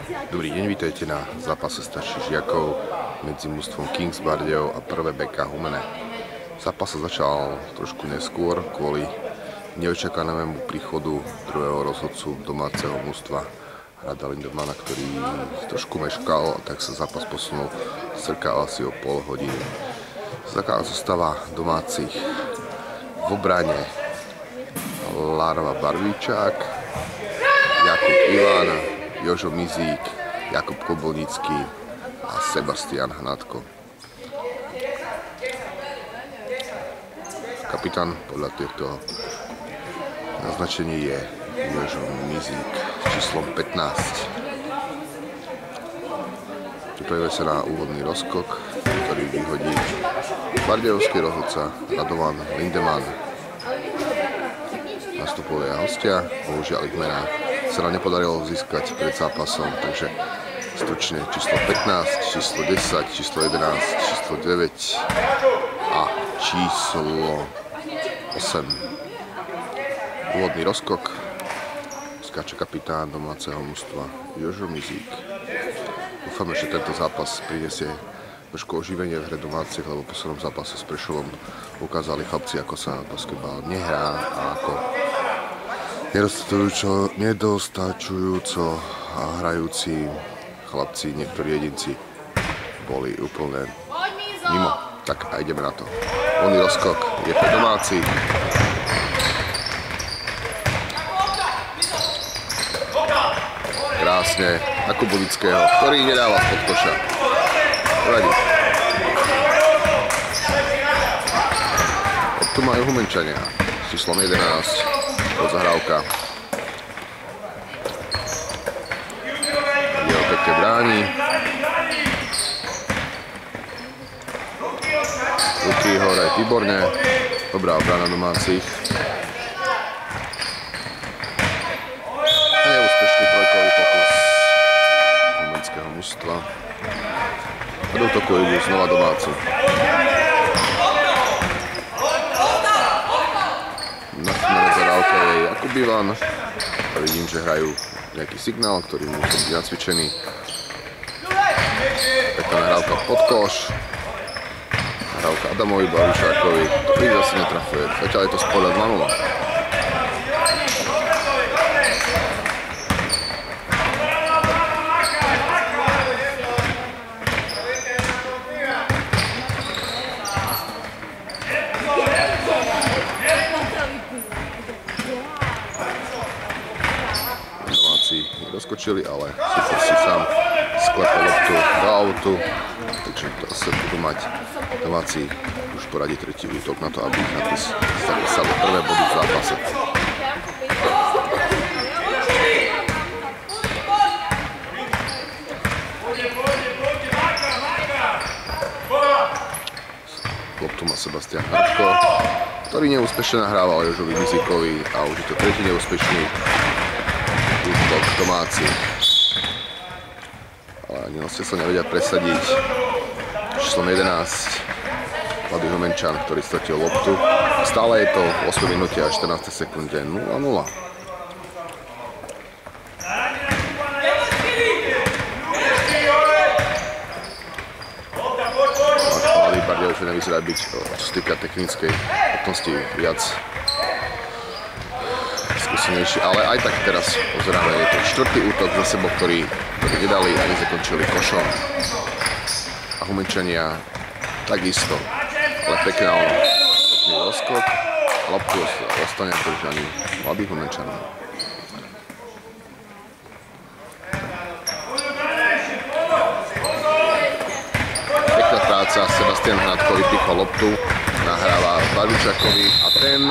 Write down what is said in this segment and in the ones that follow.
Dobrý deň, vítajte na zápase starších žiakov medzi mužstvom Kings Bardejov a prvé BK Humene. Zápas sa začal trošku neskôr kvôli neočakávanému príchodu druhého rozhodcu domáceho mužstva Hrada Lindemana, ktorý trošku meškal, tak sa zápas posunul cirka asi o pol hodiny. Taká zostáva domácich v obrane Larva Barvíčák, Jakub Ivan, Jožo Mizík, Jakub Kobolnický a Sebastian Hnatko. Kapitán podľa týchto naznačení je Jožo Mizík s číslom 15. Pripravuje sa na úvodný rozskok, ktorý vyhodí bardejovský rozhodca Radovan Lindeman. Nastupovia hostia, bohužiaľ ich mená sa nám nepodarilo získať pred zápasom, takže stručne číslo 15, číslo 10, číslo 11, číslo 9 a číslo 8. Úvodný rozskok, skáče kapitán domáceho mužstva Jožo Mizík. Dúfame, že tento zápas prinesie trošku oživenie v hre domácich, lebo v poslednom zápase s Prešovom ukázali chlapci, ako sa basketbal nehrá a ako nedostačujúco hrajúci chlapci, niektorí jedinci boli úplne mimo. Tak a ideme na to. Voľný rozskok je pre domáci. Krásne na Kubulického, ktorý nedáva spod koša. Radí. Tu majú Humenčania s číslom 11. Zahrávka. Jeho pekne bráni. Ruky hore, výborne. Dobrá obrana domácich. Neúspešný trojkový pokus humenského mužstva. A do útoku idú znova domáci. Na zahrávke je Jakub Ivan. A vidím, že hrajú nejaký signál, ktorý musí byť nacvičený. Pekná nahrávka pod koš. Nahrávka Adamovi Barvíčákovi, ktorý zase netrafuje. Zatiaľ je to z poľa 2-0. Rozkočili, ale super si sám sklepol loptu do autu, takže to asi budú mať domáci už poradiť tretí útok na to, aby ich zapísali prvé body v zápase. Loptu má Sebastian Hnatko, ktorý neúspešne nahrával Jožovi Mizíkovi a už je to tretí neúspešný útok domáci. Ale ani hostia sa nevedia presadiť. Číslom 11 mladý Humenčan, ktorý stratil loptu. Stále je to v 8 minúte a 14 sekunde 0-0. Mladý Bardejov sa nevyzerá byť, čo sa týka technickej schopnosti, viac skúsenejší, ale aj tak teraz pozeráme, je to štvrtý útok za sebou, ktorý nedali a nezakončili košom. A Humenčania takisto, ale pekný rozskok a loptu ostane v držaní mladých Humenčanov. Pekná práca, Sebastian Hnatko vypichol loptu, nahráva Barvíčákovi a ten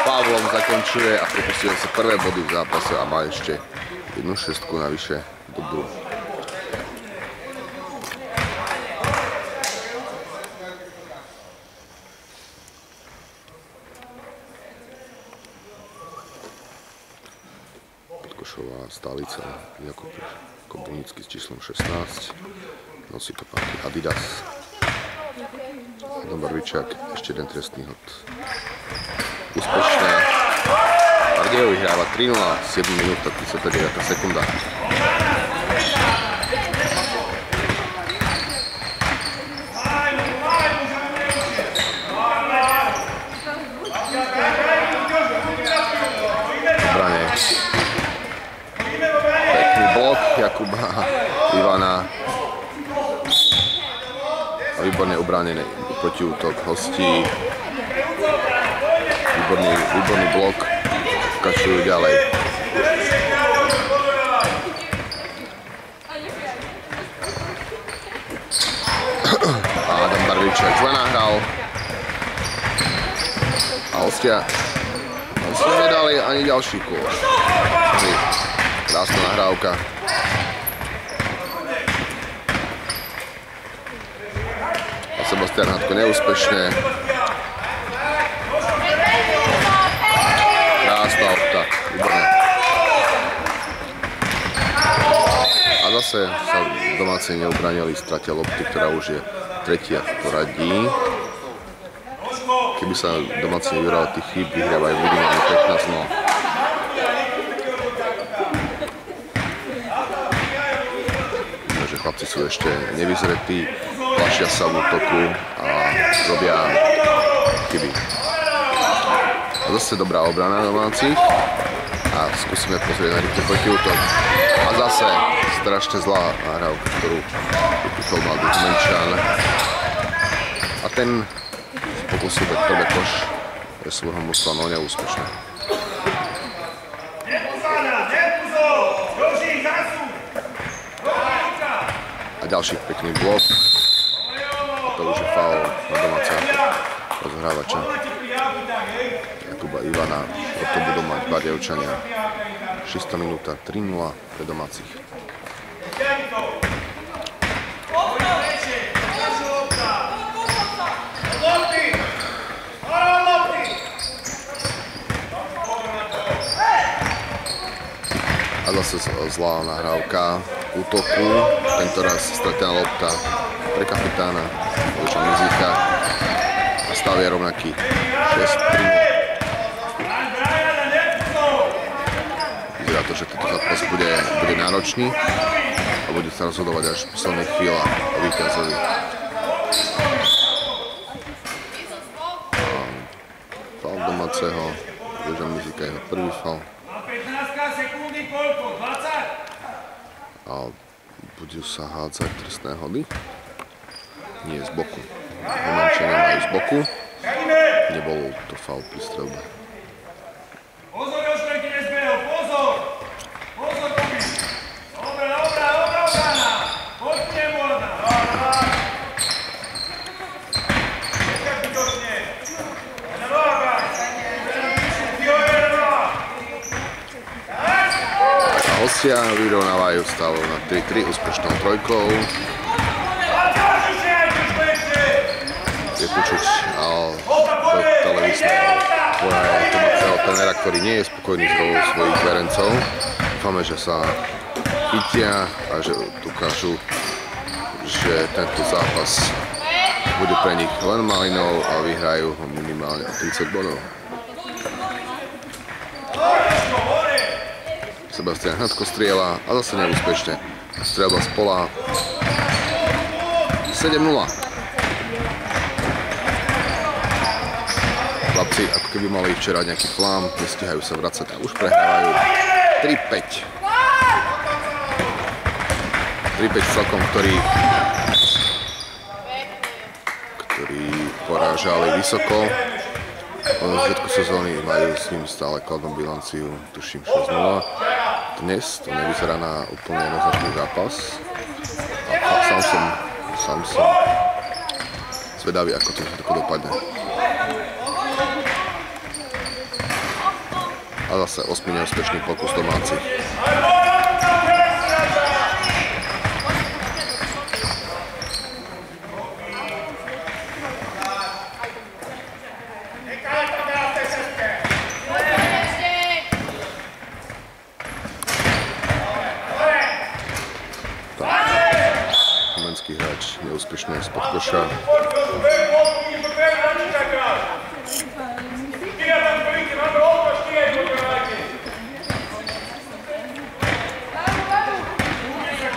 Pavlom zakončuje a pripustuje sa prvé body v zápase a má ešte jednu šestku navyše dobrú. Podkošová stálica Jakub Kobolnický s číslom 16. Nosí to páky Adidas. Adam Barvíčák, ešte jeden trestný hod. Úspešné. Bardejov vyhráva 3-0, 7 minút a 39 sekunda. blok Jakuba Ivana. A výborne obránený protiútok hostí. Výborný blok. Pokračujú ďalej. Adam Barviček zle nahral. A hostia nedali ani ďalší kôl. Krásna nahrávka. A Sebastian Hatko neúspešne. Krásna lopta. Výborné. A zase sa domáci neubranili, stratia lopty, ktorá už je tretia v poradí. Keby sa domáci nevyhrali tých chýb, vyhrávajú minimálne 15-0. Takže chlapci sú ešte nevyzretí, tlačia sa v útoku a robia chyby. A zase dobrá obrana domácich. A skúsime pozrieť na rýchly protiútok. A zase strašne zlá nahrávka, ktorú vypichol mladý Humenčan. A ten pokusil dať prvé koš pre svojho mužstva, no neúspešné. A ďalší pekný blok. A to už je faul na domáceho rozhrávača Jakuba Ivana. Toto budú mať Bardejovčania. 6. minúta, 3-0 pre domácich. A zase zlá nahrávka útoku, tentoraz stratená lopta pre kapitána Vojča Mizíka a stav je rovnaký 6-3. Vyzerá to, že tento zápas bude náročný a bude sa rozhodovať až v poslednej chvíľa o víťazovi. Faul domáceho Vojča Mizíka, jeho prvý faul. A budú sa hádzať trestné hody. Nie z boku. Humenčania majú z boku. Nebol to faul pri streľbe. Pozor, Joško, ti nezbehol, pozor! Pozor, Kubi! Dobre, obrana! Poďte, Morna! Nechaj bytočne! Na noha, hostia vyrovnávajú stav na 3-3 úspešnou trojkou. Je počuť do televízneho domáceho trénera, ktorý nie je spokojný s hrou svojich verencov. Dúfame, že sa chytia a že dokážu, že tento zápas bude pre nich len malinou a vyhrajú ho minimálne o 30 bodov. Sebastian Hatko strieľa a zase neúspešne. Strieľba z pola. 7-0. Chlapci, ako keby mali včera nejaký flám, nestíhajú sa vracať a už prehrávajú 3-5. 3-5 celkom, ktorí porážali vysoko. Od začiatku sezóny majú s ním stále kladnú bilanciu, tuším 6-0. Dnes to nevyzerá na úplne jednoznačný zápas. A sám som zvedavý, ako to dopadne. A zase 8 neúspešný pokus domácich. Humenský hráč neúspešne spod koša.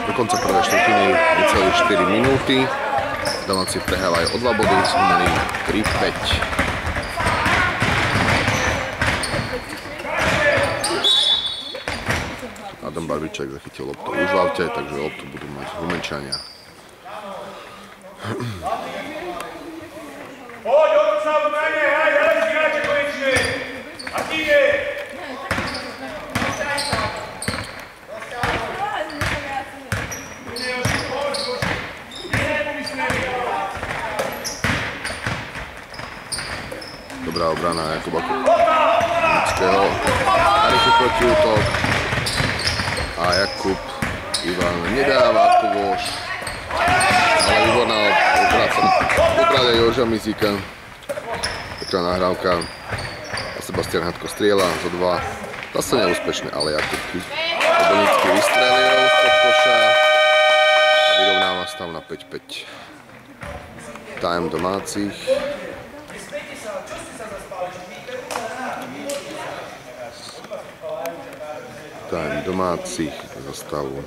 Do konca prvej štvrtiny necelé 4 minúty. Domáci prehrávajú o 2 body, Humení 3-5. Adam Barviček Barvičák zachytil loptu už v aute, takže loptu budú mať Humenčania. Poď, odpúť sa v brane, hej, zgráte konečne! A ty je! Dobrá obrana Jakuba Kubnického. A rýchly protiútok. A Jakub Ivan nedáva kôš. Ale výborná práca obrane Joža Mizíka. Pekná nahrávka. A Sebastian Hadko strieľa zo 2. Zase neúspešné, ale Jakub Kubnický vystrelil pod koša. A vyrovnáva stav na 5-5. Time domácich. Time domácich za stavu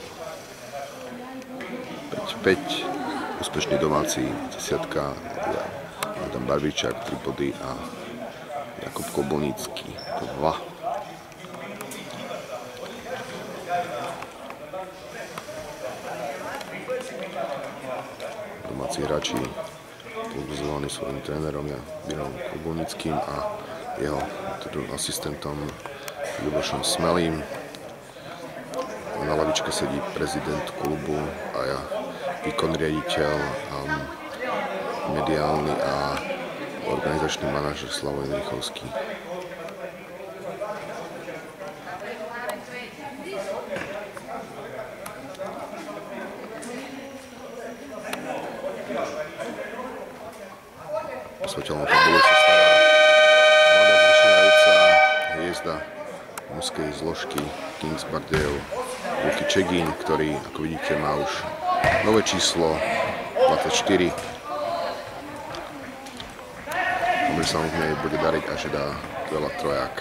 5-5. Úspešný domáci 10. Adam Barvičák 3 body a Jakub Kobulnický 2. Domáci hráči povzvaní svojím trénerom Janom Kobulnickým a jeho asistentom Ľubošom Smelým. Na lavičke sedí prezident klubu a ja výkonný riaditeľ, mediálny a organizačný manažer Slavoj Richovský. O svetelnú tabulu sa stará mladá začínajúca hviezda mužskej zložky Kings Bardejov Luky Čegín, ktorý, ako vidíte, má už nové číslo 24. Dobre sa mu v nej bude dariť a že dá veľa troják.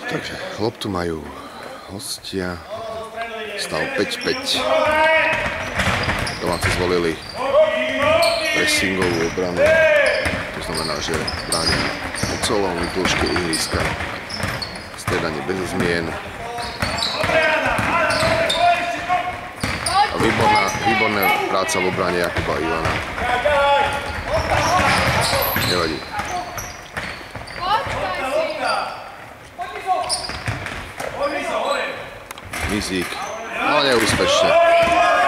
Takže loptu majú hostia. Stav 5-5. Domáci zvolili pressingovú obranu. To znamená, že bránia po celom dĺžke ihriska. Striedanie bez zmien. A výborná práca v obrane Jakuba Ivana. Nevadí. Mizík, ale neúspešne.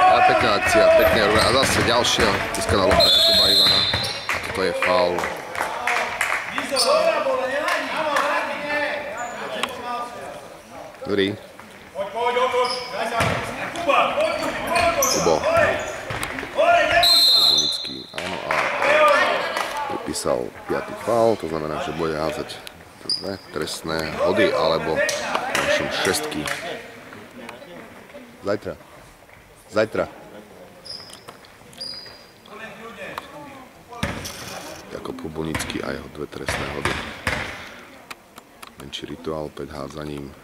Ale pekná akcia, pekne robí. A zase ďalšia získaná lopta Jakuba Ivana. Toto je faul. Dobrý. Kubo. Kobulnický, áno, a pripísal 5. faul, to znamená, že bude házať trestné hody alebo našom 6. Zajtra. Jakub Kobulnický a jeho 2 trestné hody. Menší rituál pred hádzaním.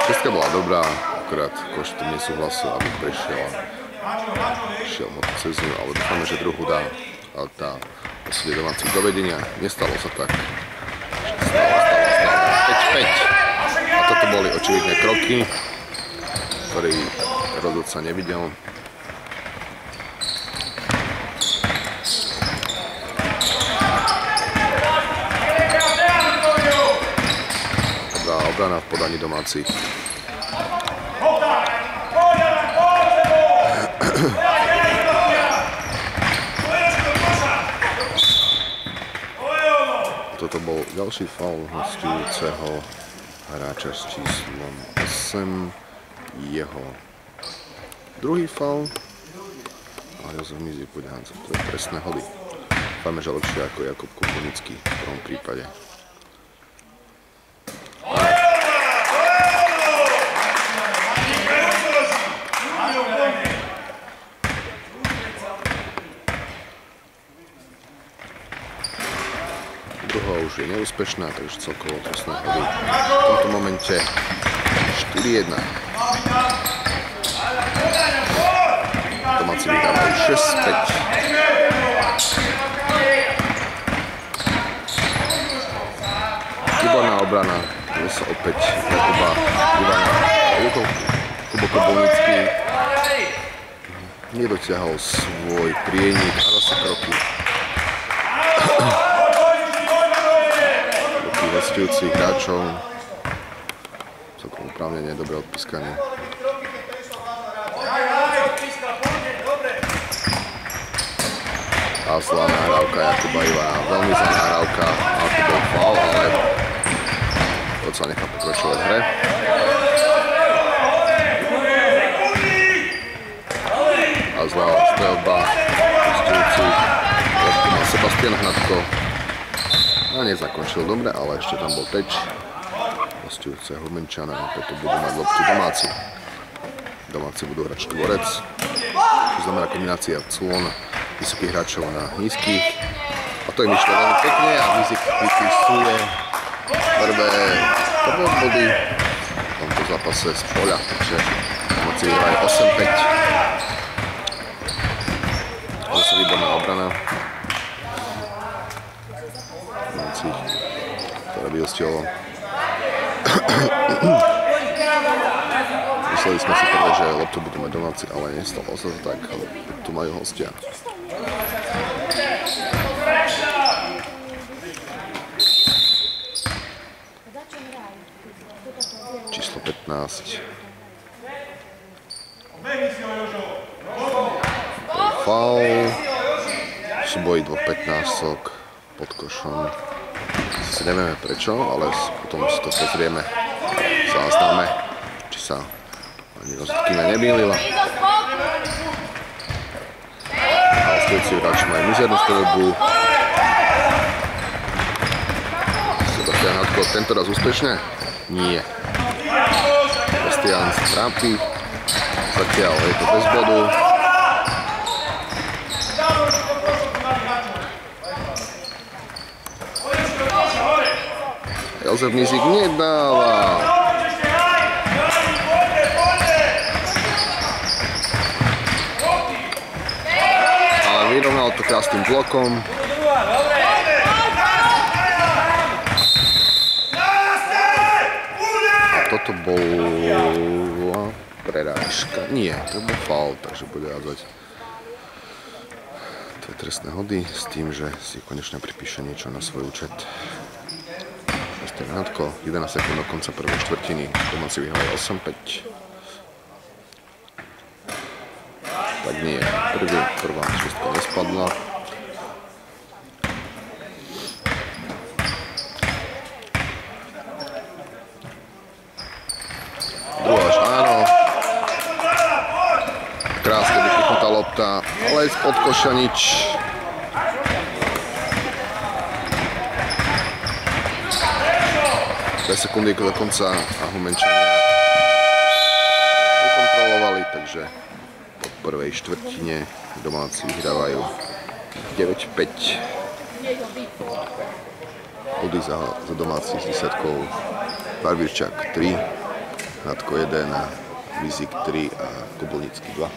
Šestka bola dobrá, akorát Koš tu nesúhlasil, aby prešiel ho cez ňu, ale dúfame, že druhú dá. Ale tá posledie domácich do vedenia, nestalo sa tak. Stalo 5-5. A toto boli očividné kroky, ktorý rozhodca nevidel. Dobrá obrana v podaní domácich. Toto bol ďalší faul hostujúceho hráča s číslom 8. Jeho druhý faul. A Jozef Mizík bude hádzať. To je trestné hody. Dúfame, že lepšie ako Jakub Kobulnický v prvom prípade. Druhá už je neúspešná, takže celkovo trestné hody v tomto momente 4-1. Domáci vydávajú 6-5. Výborná obrana Zase opäť Jakuba Ivana. Kubo Kobolnický nedotiahol svoj prienik a zase kroky. Kroky hostujúcich hráčov. Celkom oprávnene, dobré odpískanie. A zlá nahrávka Jakuba Ivana. Veľmi zlá nahrávka. A to bol faul, ale to sa nechá pokračovať v hre. A zlá strelba hostujúcich. Sebastian Hnatko. A nezakončil dobre, ale ešte tam bol teč. Hostujúce Humenčana, preto budú mať loptu domáci. Domáci budú hrať štvorec, čo znamená kombinácia clon vysokých hráčov na nízkych. A to je myšlo veľmi pekne a Mizik vypisuje prvé body v tomto zápase z poľa, takže domáci vyhrajú 8-5. Zase výborná obrana. Domáci, ktoré vyhostilo. Mysleli sme si prvé, že loptu budú mať domáci, ale nestalo sa to tak, tu majú hostia. Číslo 15. Faul. Súboj dvoch 15-ok pod košom. Si nevieme prečo, ale potom si to pozrieme. Zázname, či sa ani rozhodkyňa nemýlila. A hostujúci hráči majú mizernú streľbu. Sebastian Hnatko tentoraz úspešne? Nie. Sebastian sa trápi. Zatiaľ je to bez bodu. Jozef Mizik nedáva. Ale vyrovnal to krásnym blokom. A toto bola prerážka. Nie, to bol faul, takže bude hádzať dve trestné hody s tým, že si konečne pripíše niečo na svoj účet. Hnatko, 11 sekúnd do konca prvej štvrtiny, domáci vyhrajú 8-5. Tak nie, prvá šestka nespadla. Druhá až áno. Krásne vypichnutá lopta, ale spod koša nič. 2 sekundy do konca a Humenčania ukontrolovali, takže po prvej štvrtine domáci vyhrávajú 9-5. Body za domáci s výsledkou Barbirčák 3, Hnatko 1, Mizik 3 a Kobolnický 2.